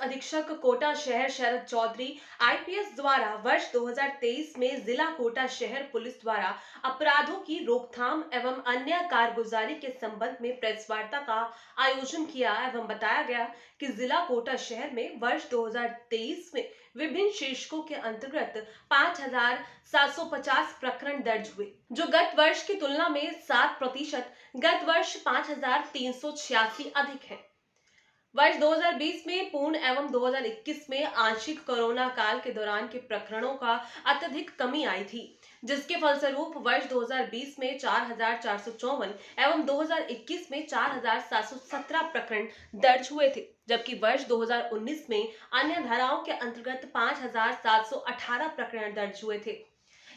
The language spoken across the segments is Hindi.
अधीक्षक कोटा शहर शरद चौधरी आईपीएस द्वारा वर्ष 2023 में जिला कोटा शहर पुलिस द्वारा अपराधों की रोकथाम एवं अन्य कारगुजारी के संबंध में प्रेस वार्ता का आयोजन किया एवं बताया गया कि जिला कोटा शहर में वर्ष 2023 में विभिन्न शीर्षकों के अंतर्गत 5,750 प्रकरण दर्ज हुए, जो गत वर्ष की तुलना में 7%, गत वर्ष 5,386 अधिक है। वर्ष 2020 में पूर्ण एवं 2021 में आंशिक कोरोना काल के दौरान के प्रकरणों का अत्यधिक कमी आई थी, जिसके फलस्वरूप वर्ष 2020 में 4,454 एवं 2021 में 4,717 प्रकरण दर्ज हुए थे, जबकि वर्ष 2019 में अन्य धाराओं के अंतर्गत 5,718 प्रकरण दर्ज हुए थे।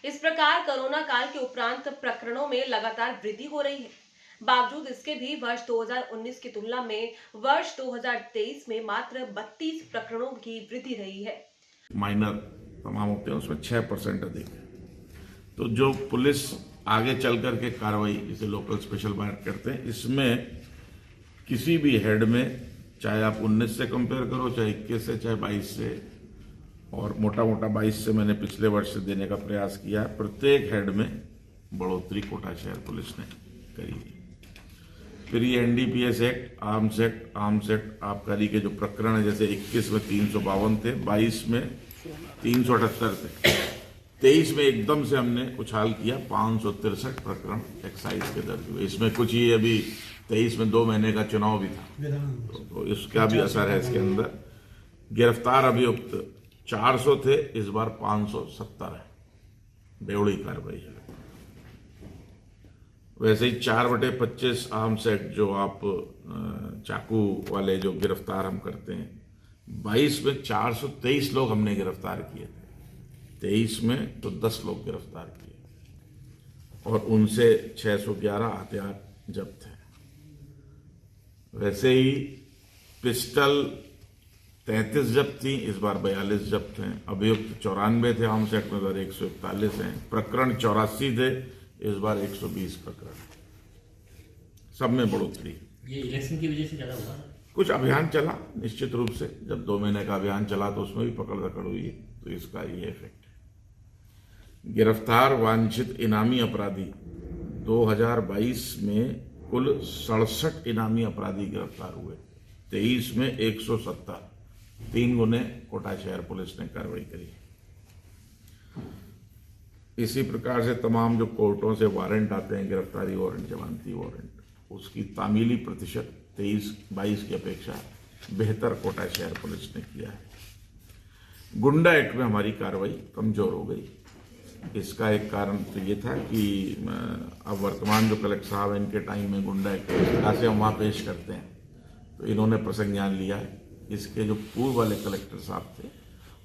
इस प्रकार कोरोना काल के उपरांत प्रकरणों में लगातार वृद्धि हो रही है। बावजूद इसके भी वर्ष 2019 की तुलना में वर्ष 2023 में मात्र 32 प्रकरणों की वृद्धि रही है। माइनर तमाम होते हैं, उसमें 6% अधिक है। तो जो पुलिस आगे चल करके कार्रवाई, जिसे लोकल स्पेशल ब्रांच करते हैं, इसमें किसी भी हेड में, चाहे आप 19 से कंपेयर करो, चाहे 21 से, चाहे 22 से, और मोटा मोटा 22 से मैंने पिछले वर्ष से देने का प्रयास किया है, प्रत्येक हेड में बढ़ोतरी कोटा शहर पुलिस ने करी है। फिर ये एनडीपीएस एक्ट, आर्म्स एक्ट आबकारी के जो प्रकरण है, जैसे 21 में 352 थे, 22 में 378 थे, 23 में एकदम से हमने उछाल किया, 563 प्रकरण एक्साइज के दर्ज हुए। इसमें कुछ ही अभी 23 में 2 महीने का चुनाव भी था, तो इसका भी असर है इसके अंदर। गिरफ्तार अभियुक्त 400 थे, इस बार 570 है, बेवड़ी कार्रवाई है। वैसे ही 4/25 आर्म्स एक्ट, जो आप चाकू वाले जो गिरफ्तार हम करते हैं, 22 में 423 लोग हमने गिरफ्तार किए थे, 23 में तो 10 लोग गिरफ्तार किए और उनसे 611 हथियार जब्त हैं। वैसे ही पिस्टल 33 जब्त थी, इस बार 42 जब्त हैं। अभियुक्त 94 थे, आर्म्स एक्ट में 141 हैं। प्रकरण 84 थे, इस बार 120 प्रकरण, सब में बढ़ोतरी। ये इलेक्शन की वजह से ज्यादा हुआ? कुछ अभियान चला, निश्चित रूप से जब 2 महीने का अभियान चला तो उसमें भी पकड़ दकड़ हुई है, तो इसका ये इफेक्ट है। गिरफ्तार वांछित इनामी अपराधी 2022 में कुल 67 इनामी अपराधी गिरफ्तार हुए, 23 में 170, 3 गुने कोटा शहर पुलिस ने कार्रवाई करी। इसी प्रकार से तमाम जो कोर्टों से वारंट आते हैं, गिरफ्तारी वारंट, जमानती वारंट, उसकी तामीली प्रतिशत 23-22 की अपेक्षा बेहतर कोटा शहर पुलिस ने किया है। गुंडा एक्ट में हमारी कार्रवाई कमजोर हो गई। इसका एक कारण तो ये था कि अब वर्तमान जो कलेक्टर साहब हैं, इनके टाइम में गुंडा एक्ट इस तरह से हम वहाँ पेश करते हैं, तो इन्होंने प्रसंज्ञान लिया है। इसके जो पूर्व वाले कलेक्टर साहब थे,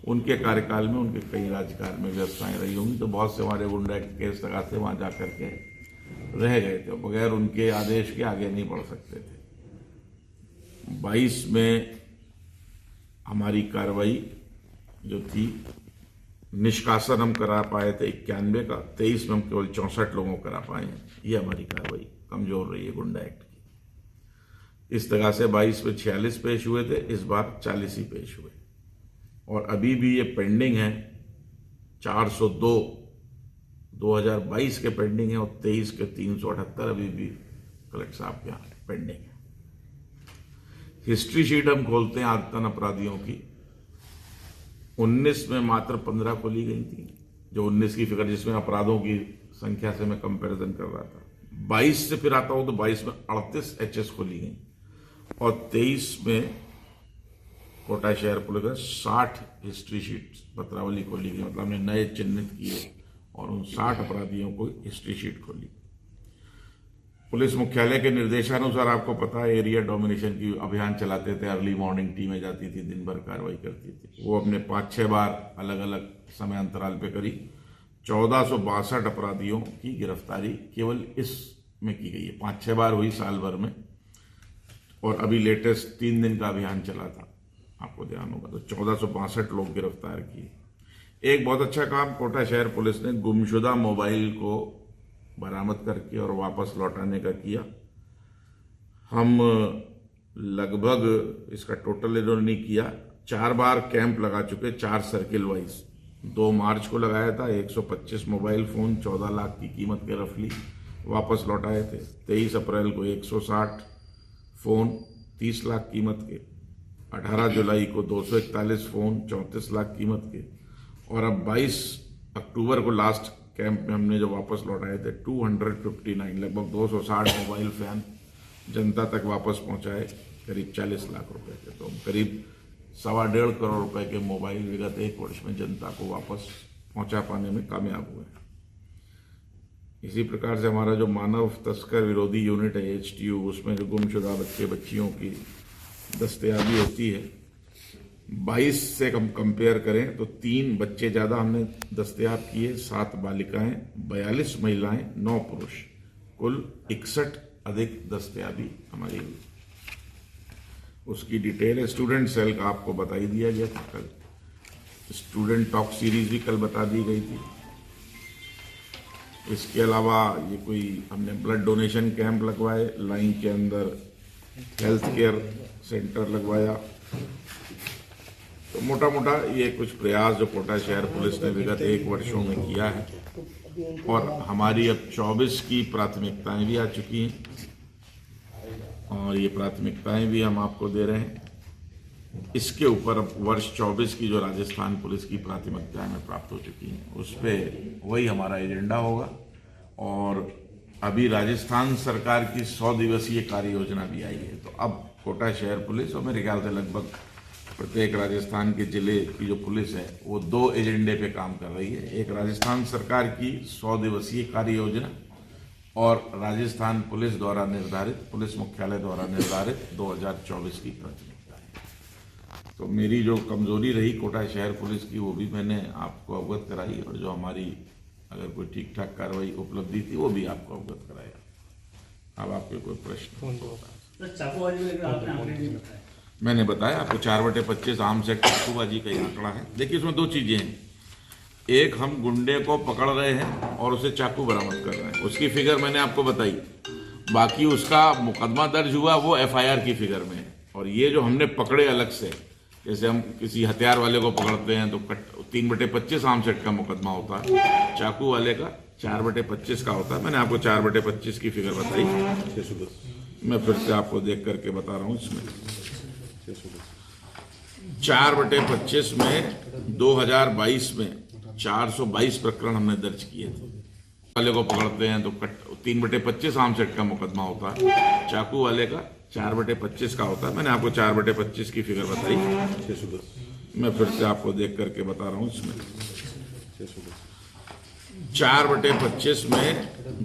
उनके कार्यकाल में उनके कई राज्यकाल में व्यवस्थाएं रही होंगी, तो बहुत से हमारे गुंडा एक्ट केस लगाते वहां जाकर के रह गए थे, बगैर उनके आदेश के आगे नहीं बढ़ सकते थे। 22 में हमारी कार्रवाई जो थी, निष्कासन हम करा पाए थे 91 का, 23 में हम केवल 64 लोगों को करा पाए हैं। ये हमारी कार्रवाई कमजोर रही है गुंडा एक्ट की। इस तरह से 22 में 46 पेश हुए थे, इस बार 40 ही पेश हुए, और अभी भी ये पेंडिंग है। 402 2022 के पेंडिंग है, और 23 के 378 अभी भी कलेक्टर साहब के यहाँ पेंडिंग है। हिस्ट्री शीट हम खोलते हैं आदतन अपराधियों की, 19 में मात्र 15 खोली गई थी, जो 19 की फिगर, जिसमें अपराधों की संख्या से मैं कंपैरिजन कर रहा था। 22 से फिर आता हूं तो 22 में 38 एचएस खोली गई, और 23 में कोटा शहर पुलिस ने 60 हिस्ट्री शीट पत्रावली खोली गई, मतलब हमने नए चिन्हित किए और उन 60 अपराधियों को हिस्ट्री शीट खोली। पुलिस मुख्यालय के निर्देशानुसार, आपको पता है, एरिया डोमिनेशन की अभियान चलाते थे, अर्ली मॉर्निंग टीमें जाती थी, दिन भर कार्रवाई करती थी। वो अपने 5-6 बार अलग अलग समय अंतराल पे करी। 1462 अपराधियों की गिरफ्तारी केवल इसमें की गई है, 5-6 बार हुई साल भर में, और अभी लेटेस्ट 3 दिन का अभियान चला था, आपको ध्यान होगा, तो 1462 लोग गिरफ्तार किए। एक बहुत अच्छा काम कोटा शहर पुलिस ने गुमशुदा मोबाइल को बरामद करके और वापस लौटाने का किया। हम लगभग, इसका टोटल इन्होंने नहीं किया, 4 बार कैंप लगा चुके, 4 सर्किल वाइज। 2 मार्च को लगाया था, 125 मोबाइल फ़ोन 14 लाख की कीमत के रफली वापस लौटाए थे। 23 अप्रैल को 160 फ़ोन 30 लाख कीमत के। 18 जुलाई को 241 फ़ोन 34 लाख कीमत के। और अब 22 अक्टूबर को लास्ट कैंप में हमने जो वापस लौटाए थे 259, लगभग 260 मोबाइल फ़ैन जनता तक वापस पहुंचाए, करीब 40 लाख रुपए के। तो करीब 1.25 करोड़ रुपए के मोबाइल विगत 1 वर्ष में जनता को वापस पहुंचा पाने में कामयाब हुए। इसी प्रकार से हमारा जो मानव तस्कर विरोधी यूनिट है HTU, उसमें जो गुमशुदा बच्चे बच्चियों की दस्तयाबी होती है, 22 से हम कंपेयर करें तो 3 बच्चे ज़्यादा हमने दस्तयाब किए, 7 बालिकाएं, 42 महिलाएं, 9 पुरुष, कुल 61 अधिक दस्तयाबी हमारी हुई। उसकी डिटेल स्टूडेंट सेल का आपको बता ही दिया गया था कल। स्टूडेंट टॉक सीरीज भी कल बता दी गई थी। इसके अलावा ये कोई हमने ब्लड डोनेशन कैंप लगवाए, लाइन के अंदर हेल्थ केयर सेंटर लगवाया। तो मोटा मोटा ये कुछ प्रयास जो कोटा शहर पुलिस ने विगत 1 वर्षों में किया है। और हमारी अब 24 की प्राथमिकताएं भी आ चुकी हैं, और ये प्राथमिकताएं भी हम आपको दे रहे हैं। इसके ऊपर अब वर्ष 24 की जो राजस्थान पुलिस की प्राथमिकताएं हमें प्राप्त हो चुकी हैं, उस पर वही हमारा एजेंडा होगा। और अभी राजस्थान सरकार की 100 दिवसीय कार्य योजना भी आई है। तो अब कोटा शहर पुलिस और मेरे ख्याल से लगभग प्रत्येक राजस्थान के जिले की जो पुलिस है वो 2 एजेंडे पे काम कर रही है। एक राजस्थान सरकार की 100 दिवसीय कार्य योजना और राजस्थान पुलिस द्वारा निर्धारित, पुलिस मुख्यालय द्वारा निर्धारित 2024 की प्राथमिकता है। तो मेरी जो कमजोरी रही कोटा शहर पुलिस की, वो भी मैंने आपको अवगत कराई, और जो हमारी अगर कोई ठीक ठाक कार्रवाई उपलब्धि थी वो भी आपको अवगत कराया। अब आपके कोई प्रश्न? मैंने बताया आपको 4/25 आर्म्स एक्ट चाकूबाजी का आंकड़ा है। देखिए इसमें 2 चीजें हैं। एक, हम गुंडे को पकड़ रहे हैं और उसे चाकू बरामद कर रहे हैं, उसकी फिगर मैंने आपको बताई। बाकी उसका मुकदमा दर्ज हुआ वो FIR की फिगर में है। और ये जो हमने पकड़े अलग से, जैसे हम किसी हथियार वाले को पकड़ते हैं तो 3/25 आर्म्स एक्ट का मुकदमा होता है, चाकू वाले का 4/25 का होता है। मैंने आपको 4/25 की फिगर बताई। मैं फिर से आपको देख करके बता रहा हूँ। इसमें 4/25 में 2022 में 422 प्रकरण हमने दर्ज किए थे। वाले को पकड़ते हैं तो 3/25 आर्म्स एक्ट का मुकदमा होता है, चाकू वाले का 4/25 का होता है। मैंने आपको 4/25 की फिगर बताई। मैं फिर से आपको देख करके बता रहा हूँ। इसमें 4/25 में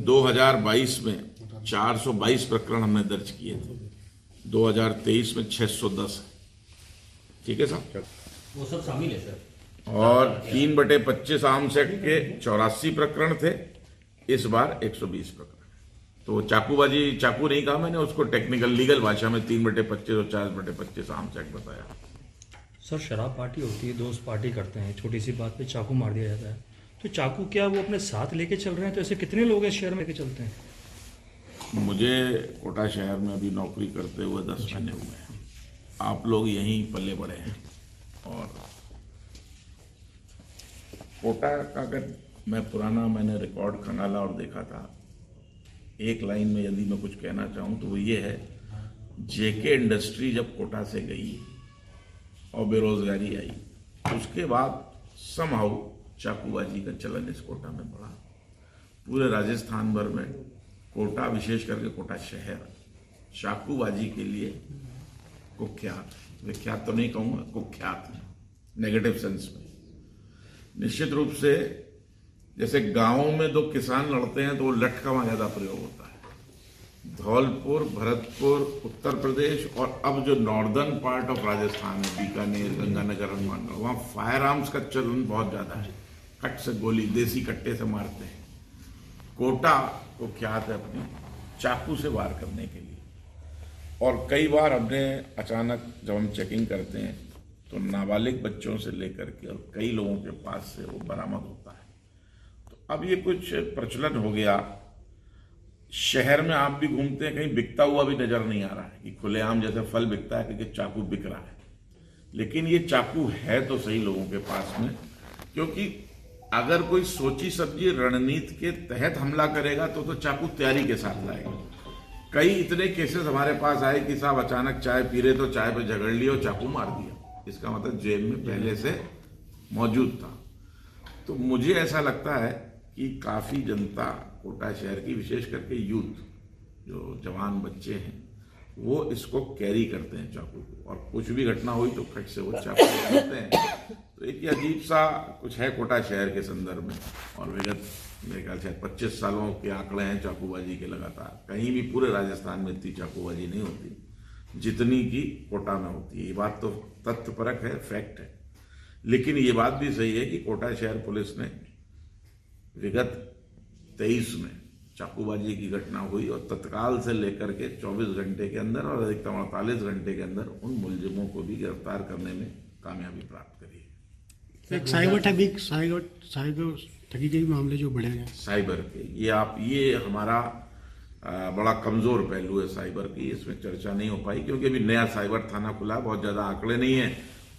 2022 में 422 प्रकरण हमने दर्ज किए थे। 2023 में 610 है। ठीक है साहब, वो सब शामिल है सर। और 3/25 आर्म्स एक्ट के 84 प्रकरण थे, इस बार 120 प्रकरण। तो चाकूबाजी, चाकू नहीं कहा मैंने, उसको टेक्निकल लीगल भाषा में 3/25 और 4/25 आर्म्स एक्ट बताया। सर शराब पार्टी होती है, दोस्त पार्टी करते हैं, छोटी सी बात पे चाकू मार दिया जाता है, तो चाकू क्या वो अपने साथ लेके चल रहे हैं? तो ऐसे कितने लोग इस शहर में लेके चलते हैं? मुझे कोटा शहर में अभी नौकरी करते हुए 10 महीने हुए हैं। आप लोग यहीं पले बड़े हैं। और कोटा का अगर मैंने रिकॉर्ड खंगाला और देखा था, एक लाइन में यदि मैं कुछ कहना चाहूँ तो वो ये है, JK इंडस्ट्री जब कोटा से गई और बेरोजगारी आई, उसके बाद समहाउ चाकूबाजी का चलन इस कोटा में बढ़ा। पूरे राजस्थान भर में कोटा, विशेष करके कोटा शहर, चाकूबाजी के लिए कुख्यात, विख्यात तो नहीं कहूँगा, कुख्यात है, नेगेटिव सेंस में। निश्चित रूप से जैसे गांवों में 2 किसान लड़ते हैं तो वो लठ का वहां ज्यादा प्रयोग होता है। धौलपुर, भरतपुर, उत्तर प्रदेश, और अब जो नॉर्दर्न पार्ट ऑफ राजस्थान है, बीकानेर, गंगानगर, हनुमानगढ़, वहां फायर आर्म्स का चलन बहुत ज्यादा है। कट से गोली, देसी कट्टे से मारते हैं। कोटा को ख्यात है अपनी चाकू से वार करने के लिए। और कई बार हमने अचानक जब हम चेकिंग करते हैं तो नाबालिग बच्चों से लेकर के और कई लोगों के पास से वो बरामद होता है। तो अब ये कुछ प्रचलन हो गया। शहर में आप भी घूमते हैं, कहीं बिकता हुआ भी नजर नहीं आ रहा है कि खुलेआम जैसे फल बिकता है, क्योंकि चाकू बिक रहा है। लेकिन ये चाकू है तो सही लोगों के पास में, क्योंकि अगर कोई सोची समझी रणनीति के तहत हमला करेगा तो चाकू तैयारी के साथ लाएगा। कई इतने केसेस हमारे पास आए कि साहब अचानक चाय पी रहे तो चाय पे झगड़ लिया और चाकू मार दिया, इसका मतलब जेब में पहले से मौजूद था। तो मुझे ऐसा लगता है कि काफी जनता कोटा शहर की, विशेष करके यूथ, जो जवान बच्चे हैं, वो इसको कैरी करते हैं चाकू को, और कुछ भी घटना हुई तो फट से वो चाकू लेते हैं। तो एक अजीब सा कुछ है कोटा शहर के संदर्भ में। और विगत मेरे ख्याल से 25 सालों के आंकड़े हैं चाकूबाजी के लगातार। कहीं भी पूरे राजस्थान में इतनी चाकूबाजी नहीं होती जितनी की कोटा में होती है। ये बात तो तथ्यपरक है, फैक्ट है। लेकिन ये बात भी सही है कि कोटा शहर पुलिस ने विगत 23 में चाकूबाजी की घटना हुई और तत्काल से लेकर के 24 घंटे के अंदर और अधिकतम 48 घंटे के अंदर उन मुलजिमों को भी गिरफ्तार करने में कामयाबी प्राप्त करी है। एक साइबर ठगी के मामले जो बढ़े हैं, साइबर के ये हमारा बड़ा कमजोर पहलू है साइबर की। इसमें चर्चा नहीं हो पाई क्योंकि अभी नया साइबर थाना खुला, बहुत ज्यादा आंकड़े नहीं है।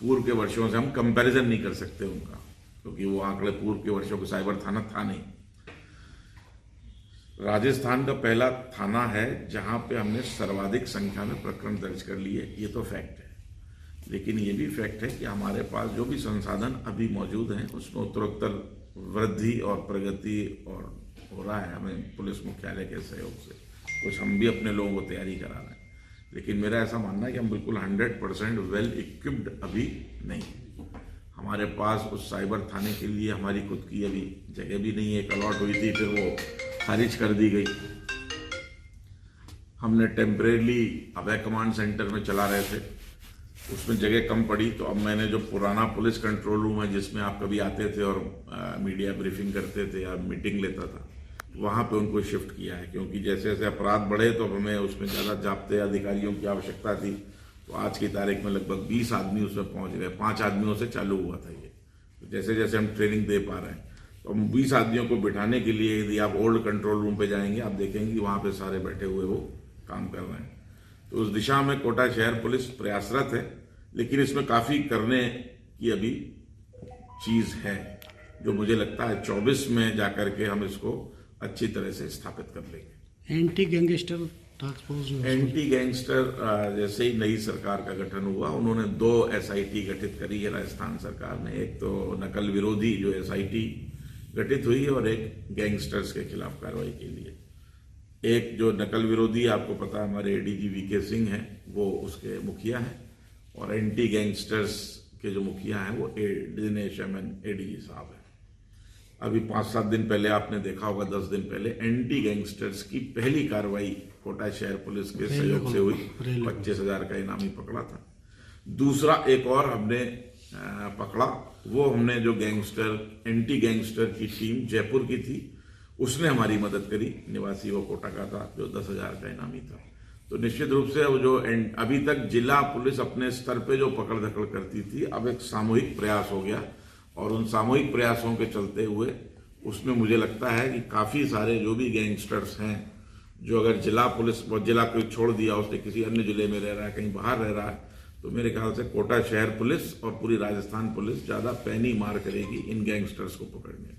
पूर्व के वर्षों से हम कंपैरिजन नहीं कर सकते उनका, क्योंकि वो आंकड़े पूर्व के वर्षों का साइबर थाना था नहीं। राजस्थान का पहला थाना है जहां पे हमने सर्वाधिक संख्या में प्रकरण दर्ज कर लिए, ये तो फैक्ट है। लेकिन ये भी फैक्ट है कि हमारे पास जो भी संसाधन अभी मौजूद हैं उसमें उत्तरोत्तर वृद्धि और प्रगति और हो रहा है। हमें पुलिस मुख्यालय के सहयोग से कुछ हम भी अपने लोगों को तैयारी करा रहे हैं। लेकिन मेरा ऐसा मानना है कि हम बिल्कुल 100% वेल इक्विप्ड अभी नहीं। हमारे पास उस साइबर थाने के लिए हमारी खुद की अभी जगह भी नहीं है। एक अलॉट हुई थी, फिर वो खारिज कर दी गई। हमने टेम्परेरी अभय कमांड सेंटर में चला रहे थे, उसमें जगह कम पड़ी, तो अब मैंने जो पुराना पुलिस कंट्रोल रूम है जिसमें आप कभी आते थे और मीडिया ब्रीफिंग करते थे या मीटिंग लेता था, वहां पे उनको शिफ्ट किया है। क्योंकि जैसे जैसे अपराध बढ़े तो हमें उसमें ज़्यादा जाब्ते अधिकारियों की आवश्यकता थी। तो आज की तारीख में लगभग 20 आदमी उसमें पहुंच गए। 5 आदमियों से चालू हुआ था ये। तो जैसे जैसे हम ट्रेनिंग दे पा रहे हैं तो हम 20 आदमियों को बिठाने के लिए, यदि आप ओल्ड कंट्रोल रूम पे जाएंगे आप देखेंगे वहां पे सारे बैठे हुए वो काम कर रहे हैं। तो उस दिशा में कोटा शहर पुलिस प्रयासरत है। लेकिन इसमें काफी करने की अभी चीज है, जो मुझे लगता है 24 में जाकर के हम इसको अच्छी तरह से स्थापित कर लेंगे। Anti gangster task force, anti gangster जैसे ही नई सरकार का गठन हुआ, उन्होंने 2 SIT गठित करी है राजस्थान सरकार ने। एक तो नकल विरोधी जो SIT गठित हुई है और एक गैंगस्टर्स के खिलाफ कार्रवाई के लिए। एक जो नकल विरोधी, आपको पता है हमारे ADG VK सिंह हैं, वो उसके मुखिया हैं, और एंटी गैंगस्टर्स के जो मुखिया हैं वो दिनेश MN ADG साहब हैं। अभी 5-7 दिन पहले आपने देखा होगा, 10 दिन पहले एंटी गैंगस्टर्स की पहली कार्रवाई कोटा शहर पुलिस के सहयोग से हुई। 25,000 का इनामी पकड़ा था। दूसरा एक और हमने पकड़ा, वो हमने जो गैंगस्टर एंटी गैंगस्टर की टीम जयपुर की थी, उसने हमारी मदद करी। निवासी वो कोटा का था, जो 10,000 का इनामी था। तो निश्चित रूप से वो जो अभी तक जिला पुलिस अपने स्तर पे जो पकड़ धकड़ करती थी, अब एक सामूहिक प्रयास हो गया। और उन सामूहिक प्रयासों के चलते हुए उसमें मुझे लगता है कि काफी सारे जो भी गैंगस्टर्स हैं, जो अगर जिला पुलिस जिला को छोड़ दिया, उसने किसी अन्य जिले में रह रहा है, कहीं बाहर रह रहा है, तो मेरे ख्याल से कोटा शहर पुलिस और पूरी राजस्थान पुलिस ज्यादा पैनी मार करेगी इन गैंगस्टर्स को पकड़ने में।